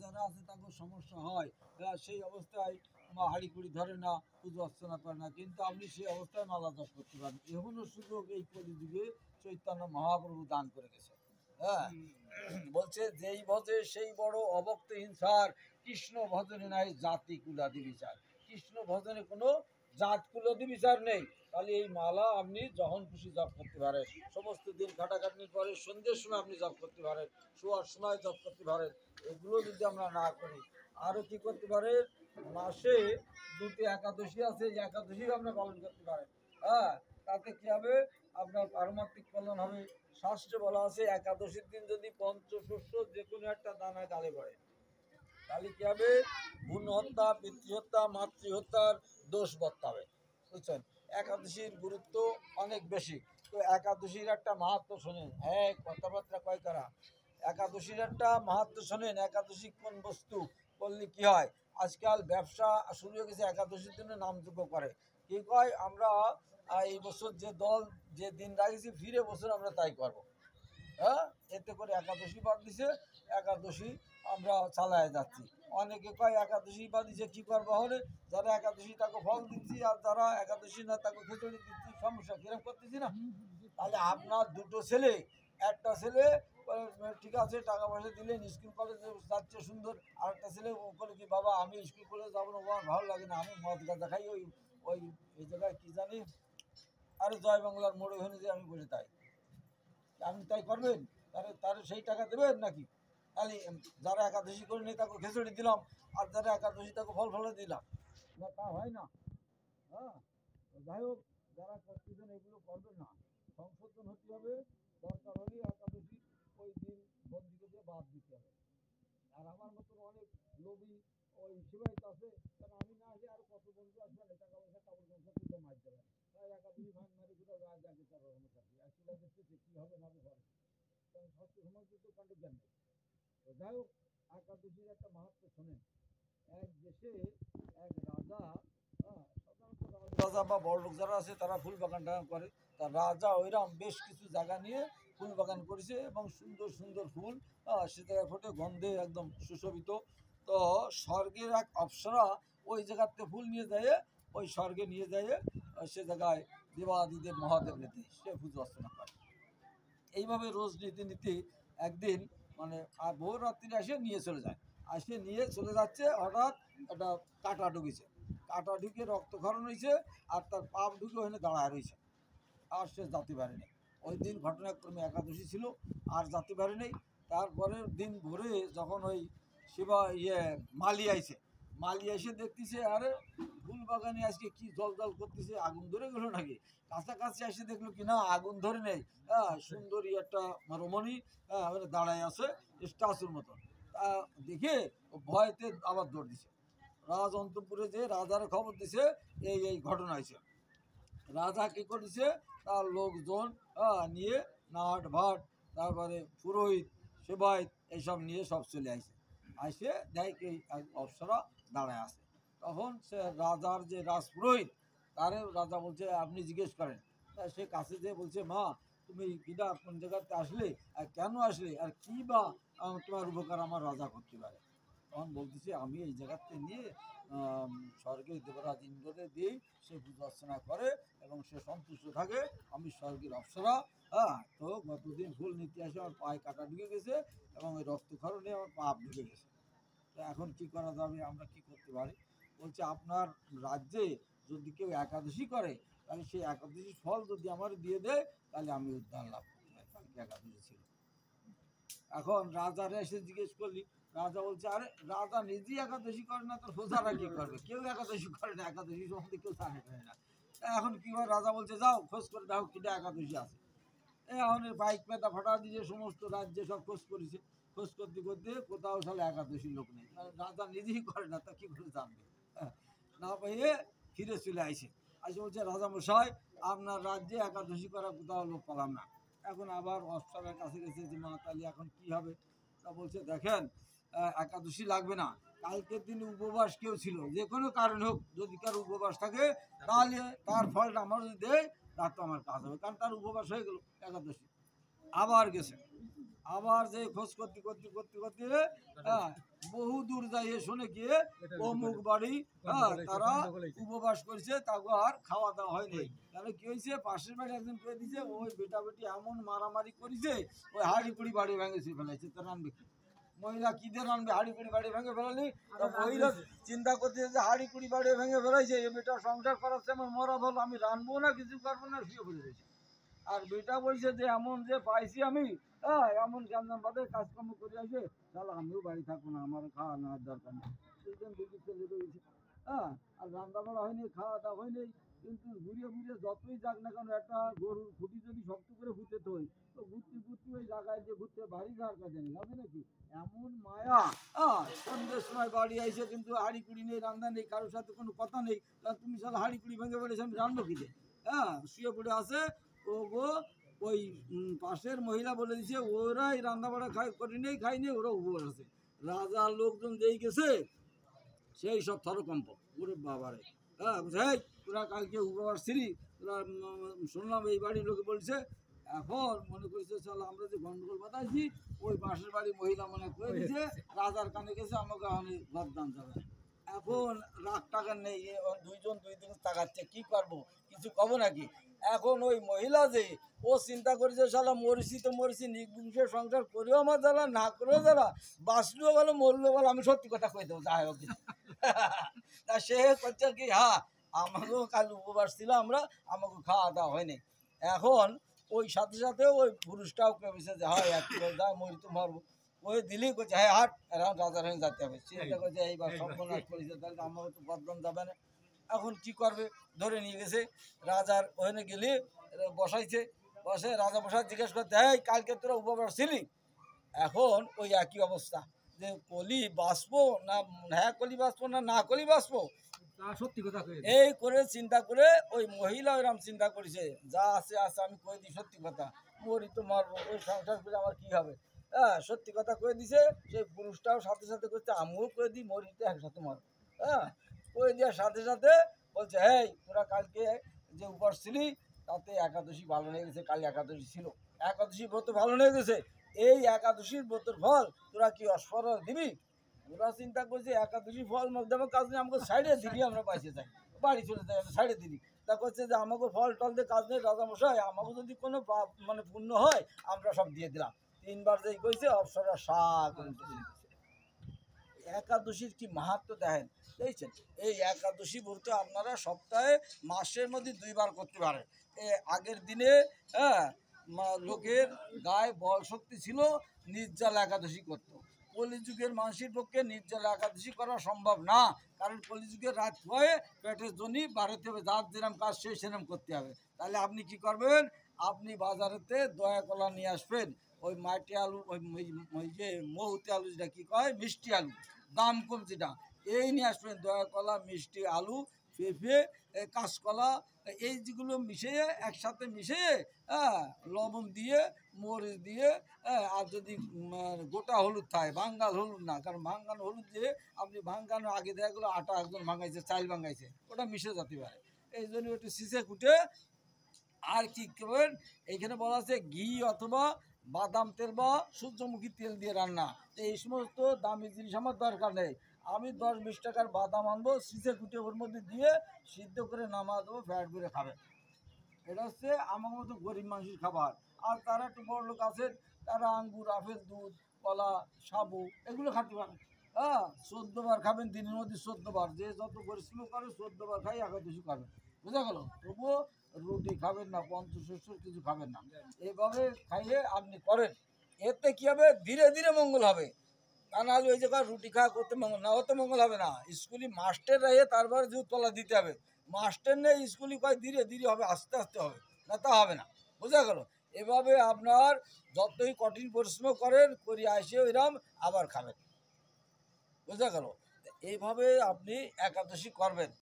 যারা আছে তাদের সমস্যা হয়, সেই অবস্থায় হাঁড়ি কুড়ি ধরে না, পুজো অর্চনা করে না, কিন্তু আপনি সেই অবস্থায় মালা জপ করতে পারেন। এমনও সুযোগ এই কলিযুগে চৈতন্য মহাপ্রভু দান করে গেছে। হ্যাঁ, বলছে যেই ভজে সেই বড় অভক্ত হিংসার, কৃষ্ণ ভজনে নাই জাতি কুলাদি বিচার। কৃষ্ণ ভজনে কোনো জাত কুলাদি বিচার নেই। তাহলে এই মালা আপনি যখন খুশি জপ করতে পারেন, সমস্ত দিন খাটাখাটনি করে সন্ধ্যের সময় আপনি জপ করতে পারেন, শোয়ার সময় জপ করতে পারেন। এগুলো যদি আমরা না করি, আরও কি করতে পারেন, মাসে দুটি একাদশী আছে, এই একাদশী আমরা পালন করতে পারেন। হ্যাঁ, তাতে কি হবে, আপনার পারমাত্মিক কল্যাণ হবে। শাস্ত্রে বলা আছে একাদশীর দিন যদি পঞ্চশস্য যে কোনো একটা দানা গালে পড়ে, তাহলে কি হবে, ভ্রূণ হত্যা, পিতৃহত্যা, মাতৃহত্যার দোষ বর্তাবে। বুঝছেন, একাদশীর গুরুত্ব অনেক বেশি। তো একাদশীর একটা মাহাত্ম্য শোনেন, হ্যাঁ কথাবার্তা কয় কারা, একাদশীর একটা মাহাত্ম্য শোনেন। একাদশী কোন বস্তু করলে কি হয়, আজকাল ব্যবসা শুরু হয়ে গেছে একাদশীর জন্য নামযোগ্য করে। কি কয়, আমরা এই বছর যে দল যে দিন রাখছি ফিরে বছর আমরা তাই করবো। হ্যাঁ, এতে করে একাদশী বাদ দিছে, একাদশী আমরা চালায় যাচ্ছি। অনেকে কয় একাদশী বাদ দিছে কী করবো, হলে যারা একাদশী তাকে ফল দিচ্ছি, আর যারা একাদশী না তাকে খিচুড়ি দিচ্ছি, সমস্যা কিরম করতেছি না। তাহলে আপনার দুটো ছেলে, একটা ছেলে ঠিক আছে টাকা পয়সা দিলেন, স্কুল কলেজে যাচ্ছে সুন্দর, আর একটা ছেলে বলে কি বাবা আমি স্কুল কলেজে যাবো না, আমার ভালো লাগে না, আমি মদ গাঁজা খাই, ওই ওই এই জায়গায় কী জানি, আরে জয় বাংলার মোড়ে ওখানে যে আমি বসে তাই, আপনি তাই করবেন, তার সেই টাকা দেবেন নাকি? তাহলে যারা একাদশী করে নেই তাকে খিচুড়ি দিলাম, আর যারা একাদশী তাকে ফল ফলে দিলাম, না তা হয় না। হ্যাঁ, যাই হোক, যারা করতেছেন এগুলো করবেন না, সংশোধন হতে হবে। দরকার হলে একাদশী ওই দিন বন্দীকে বাদ দিতে হবে। আর আমার মতন অনেক লোভী ওই শিবাইত আছে, কারণ আমি না আসলে আরো কত বন্ধু আসবে, টাকা পয়সা কাপড় পয়সা তুলে মার দেবেন, তাই একাদশী ভান মারি কোথাও রাজ আগে তার অনুসারী আর শিলা দেখতেছে কী হবে না হবে, কারণ স্বাস্থ্য সমাজ তো কাণ্ড জ্ঞান নেই। তো যাই হোক, একাদশীর একটা মাহাত্ম্য শোনেন। এক দেশে এক রাজা, সাধারণত রাজা বা বড় লোক যারা আছে তারা ফুল বাগান টাগান করে, তা রাজা ওইরকম বেশ কিছু জায়গা নিয়ে ফুল বাগান করেছে, এবং সুন্দর সুন্দর ফুল সে জায়গায় ফোটে, গন্ধে একদম সুশোভিত। তো স্বর্গের এক অপ্সরা ওই জায়গাতে ফুল নিয়ে যায়, ওই স্বর্গে নিয়ে যায়, সে জায়গায় দেবাদিদেব মহাদেবকে দিয়ে সে পুজো অর্চনা করে। এইভাবে রোজ নীতি নীতি একদিন মানে ভোর রাত্রি এসে নিয়ে চলে যায়, আসে নিয়ে চলে যাচ্ছে, হঠাৎ একটা কাঁটা ঢুকেছে, কাঁটা ঢুকে রক্তক্ষরণ হয়েছে, আর তার পাপ ঢুকে ওখানে দাঁড়ায় রয়েছে, আর সে যেতে পারেনি। ওই দিন ঘটনাক্রমে একাদশী ছিল, আর যেতে পারেনি। তারপরের দিন ভোরে যখন ওই শিবা মালি আইছে, মালি এসে দেখতেছে আরে ফুল বাগানে আজকে কি জল জল করতেছে, আগুন ধরে গেল নাকি? কাছাকাছি এসে দেখলো কি না, আগুন ধরে নেই। সুন্দরী একটা রমণী দাঁড়ায় আছে স্ট্যাচুর মতন। তা দেখে ভয়তে আবার দৌড় দিছে, রাজ অন্তপুরে যে রাজার খবর দিছে এই ঘটনা হয়েছে। রাজা কী করেছে, তার লোকজন নিয়ে নাট ভাট, তারপরে পুরোহিত সেবায়ত এইসব নিয়ে সব চলে আসে, আসে দেখ এই অপ্সরা দাঁড়ায় আছে। তখন সে রাজার যে রাজপুরোহিত, তারে রাজা বলছে আপনি জিজ্ঞেস করেন। তা সে কাছে যেয়ে বলছে মা তুমি কিনা কোন জায়গাতে আসলে, আর কেন আসলে, আর কী বা তোমার উপকার আমার রাজা করতে পারে? তখন বলতেছে আমি এই জায়গাতে নিয়ে স্বর্গের দেবরাজ ইন্দ্রকে দিই, সে পূজা অর্চনা করে এবং সে সন্তুষ্ট থাকে, আমি স্বর্গের অপ্সরা। তো গতদিন ফুল নিতে আসে আমার পায়ে কাটা ঢুকে গেছে, এবং ওই রক্তক্ষরণে আমার পাপ ঢুকে গেছে। তো এখন কি করা যাবে, আমরা কি করতে পারি? বলছে আপনার রাজ্যে যদি কেউ একাদশী করে, তাহলে সেই একাদশীর ফল যদি আমার দিয়ে দেয়, তাহলে আমি উদ্ধার লাভ করতে পারি। কালকে একাদশী ছিল। এখন রাজারা এসে জিজ্ঞেস করলি, রাজা বলছে আরে রাজা নিজেই একাদশী করে না, তো প্রজারা কি করবে, কেউ একাদশী করে না, একাদশী সম্বন্ধে কেউ জানে না। এখন কি হয়, রাজা বলছে যাও খোঁজ করে দেখো কিটা একাদশী আছে। এখন বাইক পেতা ফাটা দিয়ে সমস্ত রাজ্যে সব খোঁজ করেছে, খোঁজ করতে করতে কোথাও সালে একাদশী লোক নেই, রাজা নিজেই করে না, তা কি করে জানবে? না পেয়ে ফিরে চলে আসে, আসে বলছে রাজা মশাই আপনার রাজ্যে একাদশী করা কোথাও লোক পেলাম না। এখন আবার অফিসারের কাছে গেছে যে মা তাহলে এখন কি হবে? তা বলছে দেখেন একাদশী লাগবে না, কালকের দিনে উপবাস কেউ ছিল, যে কোনো কারণ হোক যদি কার উপবাস থাকে, তাহলে তার ফলটা আমার যদি দেয় তার তো আমার কাজ হবে, কারণ তার উপবাস হয়ে গেল একাদশী। আবার গেছে, আবার যে খোঁজ করতে করতে করতে করতে বহু দূর যাইয়ে শুনে গিয়ে অমুক বাড়ি তারা উপবাস করছে, তাকে আর খাওয়া দাওয়া হয়নি। তাহলে কি হয়েছে, পাশের বাড়ি একজন করে দিছে, ওই বেটা বেটি এমন মারামারি করেছে, ওই হাড়ি কুড়ি বাড়ি ভেঙেছে ফেলেছে। তো রানবে কি মহিলা, কি দিয়ে রানবে? হাড়ি কুড়ি বাড়ি ভেঙে ফেলালি। মহিলা চিন্তা করতে যে হাড়ি কুড়ি বাড়ি ভেঙে ফেলাইছে, এ বেটা সংসার করাচ্ছে, আমার মরা ভালো, আমি রানবো না, কিছু করবো না, শুয়ে পড়ে রয়েছে। আর বেটা বলছে যে এমন যে পাইছি আমি, এমন গ্যাঞ্জাম বাদে কাজকর্ম করে আসে, তাহলে আমিও বাড়ি থাকবো না, আমার খাওয়া নেওয়ার দরকার নেই। দুজন দুটি ছেলে রয়েছে, আর রান্না বাড়া হয়নি, খাওয়া দাওয়া হয়নি। কিন্তু ঘুরিয়ে ঘুরিয়ে যতই যাক না কেন, একটা গরুর খুঁটি যদি শক্ত করে ঘুরতে হয়, তো ঘুরতে ঘুরতে ওই জায়গায় যে ঘুরতে বাড়ি যাওয়ার কাছে নেই, হবে নাকি? এমন মায়া, সন্ধ্যের সময় বাড়ি আইসে কিন্তু হাড়ি কুড়ি নেই, রান্না নেই, কারোর সাথে কোনো কথা নেই। তুমি সব হাড়ি কুড়ি ভেঙে বেড়েছে, আমি রান্না কিনে শুয়ে পড়ে আসে। ও গো, ওই পাশের মহিলা বলে দিছে ওরাই রান্না বাড়া করে নেই, খাইনি, ওরা উপবাস আছে। রাজার লোকজন যেই গেছে, সেই সব থরকম্প, ওরে বাবারে, তোরা কালকে উপবাস ছিলি, তোরা শুনলাম এই বাড়ির লোকে বলছে। এখন মনে করছে চল আমরা যে গন্ডগোল বাতাইছি, ওই পাশের বাড়ির মহিলা মনে করে দিছে, রাজার কানে গেছে, আমাকে অনেক বদনাম যাবে। এখন রাগ টাকা নেই, দুইজন দুই দিন তাকাচ্ছে, কি করবো, কিছু কব নাকি? এখন ওই মহিলা যে, ও চিন্তা করেছে শালা মরিছি তো মরিছি, নির্বংশে সংসার করেও আমার জ্বালা, না করেও জ্বালা, বাঁচলেও ভালো মরলেও ভালো, আমি সত্যি কথা কই দেবো যাই হোক। তা সে করছে কি, আমাকেও কাল উপবাস ছিল, আমাকে খাওয়া দাওয়া হয়নি। এখন ওই সাথে সাথে ওই পুরুষটাও কেমেছে যে যা মরি তো মারবো। ওই দিলেই করছে হাট, এখন রাজার হয়ে যেতে হবে। চিন্তা করছে এইবার সর্বনাশ করেছে, তাহলে আমাকে তো বদনাম যাবে না। এখন কি করবে, ধরে নিয়ে গেছে রাজার ওখানে গেলে, বসাইছে, বসে রাজা বসায় জিজ্ঞেস করতে, কালকে তোরা উপবাস ছিলি? এখন ওই একই অবস্থা, যে কলি বাঁচবো না, হ্যাঁ কলি বাঁচবো না কলি বাঁচবো, সত্যি কথা এই করে চিন্তা করে ওই মহিলা ওইরকম চিন্তা করেছে, যা আছে আছে আমি কয়ে দিই সত্যি কথা, মরি তো মারবো, ওই সংসার করে আমার কি হবে। সত্যি কথা কয়ে দিছে। সেই পুরুষটাও সাথে সাথে করছে, আমিও কয়ে দিই, মরি তো একসাথে মারবো। কয়ে দেওয়ার সাথে সাথে বলছে, তোরা কালকে যে উপবাস ছিলি, তাতে একাদশী ভালো হয়ে গেছে, কাল একাদশী ছিল, একাদশী ব্রত ভালো হয়ে গেছে, এই একাদশীর ব্রতের ফল তোরা কি অস্পর দিবি? ওরা চিন্তা করছে একাদশী ফল মধ্যে কাজ নেই, আমাকে সাইডে দিবি, আমরা পাইছে যাই, বাড়ি চলে যাই, সাইডে দিবি। তা করছে যে আমাকে ফল টল দিয়ে কাজ নেই, রাজামশাই আমাকে যদি কোনো মানে পুণ্য হয় আমরা সব দিয়ে দিলাম। তিনবার যেই কইছে অপসরা শাক। একাদশীর কি মাহাত্ম দেখেন, দেখছেন? এই একাদশী বলতে আপনারা সপ্তাহে মাসের মধ্যে 2 বার করতে পারেন। আগের দিনে লোকের গায়ে বল শক্তি ছিল, নির্জলা একাদশী করত। কলিযুগের মানুষের পক্ষে নির্জলা একাদশী করা সম্ভব না, কারণ কলিযুগের রাত হয়ে পেটের জন্য বাড়াতে হবে, যার যেরকম কাজ সেই সেরকম করতে হবে। তাহলে আপনি কি করবেন, আপনি বাজারেতে দয়া কলা নিয়ে আসবেন, ওই মাটি আলু, ওই যে মৌতি আলু, যেটা কি কয় মিষ্টি আলু, দাম কম যেটা, এই নিয়ে আসবেন। দয়া কলা, মিষ্টি আলু, পেঁপে, কাঁচকলা, এই যেগুলো মিশিয়ে একসাথে মিশিয়ে, লবণ দিয়ে, মরিচ দিয়ে, আর যদি গোটা হলুদ থাকে, ভাঙ্গাল হলুদ না, কারণ ভাঙ্গানো হলুদ দিয়ে আপনি ভাঙ্গানোর আগে দেখা গেলো আটা একজন ভাঙাইছে, চাল ভাঙাইছে, ওটা মিশে যেতে পারে। এই জন্য একটু শিশে কুটে, আর কি করবেন, এইখানে বলা আছে ঘি অথবা বাদাম তেল বা সূর্যমুখী তেল দিয়ে রান্না। এই সমস্ত দামি জিনিস আমার দরকার নেই, আমি 10-20 টাকার বাদাম আনবো, শিশে কুটে ওর মধ্যে দিয়ে সিদ্ধ করে নামা দেবো, ফ্যাট করে খাবে। এটা হচ্ছে আমার মতো গরিব মানুষের খাবার। আর তারা একটু বড় লোক আছেন, তারা আঙ্গুর, আপেল, দুধ, কলা, সাবু এগুলো খেতে পারে। 14 বার খাবেন দিনের মধ্যে, 14 বার, যে যত পরিশ্রম করে 14 বার খাই, একাদশী খাবেন, বুঝা গেল? তবুও রুটি খাবেন না, পঞ্চশস্যর কিছু খাবেন না, এইভাবে খাইয়ে আপনি করেন। এতে কি হবে, ধীরে ধীরে মঙ্গল হবে। তা নাহলে ওই জায়গায় রুটি খাওয়া করতে মঙ্গল না, অত মঙ্গল হবে না। স্কুলে মাস্টার রয়ে তারপরে যে তলা দিতে হবে, মাস্টার নেই স্কুলে কয় ধীরে ধীরে হবে, আস্তে আস্তে হবে, না তা হবে না, বোঝা গেল? এভাবে আপনার যতই কঠিন পরিশ্রম করেন, করি আসে ওইরকম আবার খাবেন, বোঝা গেল? এইভাবে আপনি একাদশী করবেন।